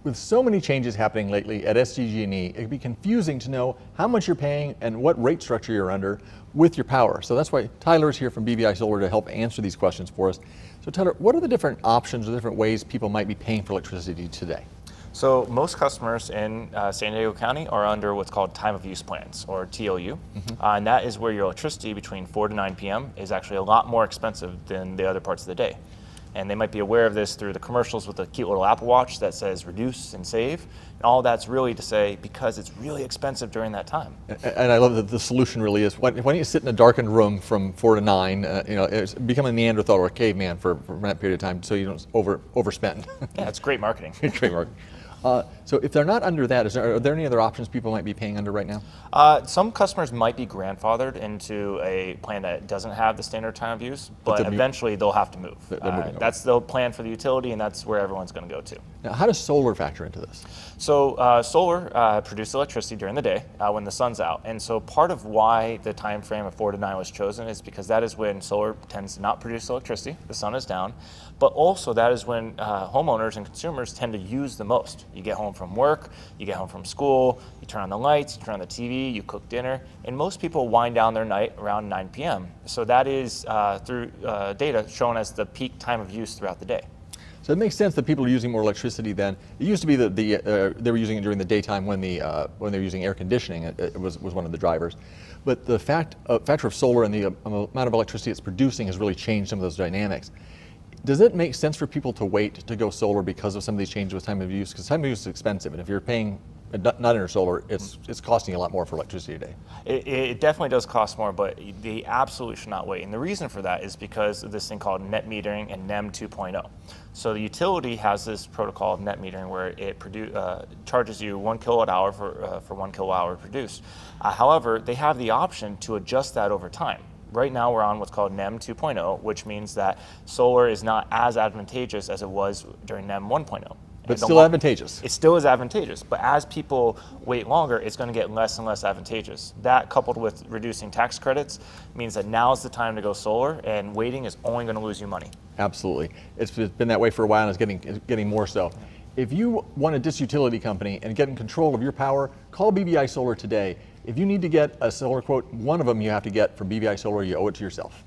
With so many changes happening lately at SDG&E, it can be confusing to know how much you're paying and what rate structure you're under with your power. So that's why Tyler is here from BVI Solar to help answer these questions for us. So Tyler, what are the different options or different ways people might be paying for electricity today? So most customers in San Diego County are under what's called time of use plans, or TOU, and that is where your electricity between 4 to 9 p.m. is actually a lot more expensive than the other parts of the day. And they might be aware of this through the commercials with the cute little Apple Watch that says reduce and save. And all that's really to say because it's really expensive during that time. And I love that the solution really is, why don't you sit in a darkened room from 4 to 9, it's becoming a Neanderthal or a caveman for that period of time so you don't overspend. Yeah, it's great marketing. Great marketing. So if they're not under that, are there any other options people might be paying under right now? Some customers might be grandfathered into a plan that doesn't have the standard time of use, but eventually they'll have to move. That's the plan for the utility, and that's where everyone's going to go to. Now, how does solar factor into this? So solar produces electricity during the day when the sun's out, and so part of why the time frame of 4 to 9 was chosen is because that is when solar tends to not produce electricity, the sun is down, but also that is when homeowners and consumers tend to use the most. You get home from work, you get home from school, you turn on the lights, you turn on the TV, you cook dinner, and most people wind down their night around 9 p.m. So that is through data shown as the peak time of use throughout the day. So it makes sense that people are using more electricity then. It used to be that they were using it during the daytime when they were using air conditioning. It was one of the drivers. But the factor of solar and the amount of electricity it's producing has really changed some of those dynamics. Does it make sense for people to wait to go solar because of some of these changes with time of use? Because time of use is expensive, and if you're paying not under solar, it's costing a lot more for electricity today. It definitely does cost more, but they absolutely should not wait. And the reason for that is because of this thing called net metering and NEM 2.0. So the utility has this protocol of net metering where it charges you 1 kilowatt hour for 1 kilowatt hour produced. However, they have the option to adjust that over time. Right now we're on what's called NEM 2.0, which means that solar is not as advantageous as it was during NEM 1.0. But still advantageous. It still is advantageous, but as people wait longer, it's going to get less and less advantageous. That, coupled with reducing tax credits, means that now is the time to go solar, and waiting is only going to lose you money. Absolutely. It's been that way for a while, and it's getting more so. If you want a district utility company and get in control of your power, call BVI Solar today. If you need to get a solar quote, one of them you have to get from BVI Solar, you owe it to yourself.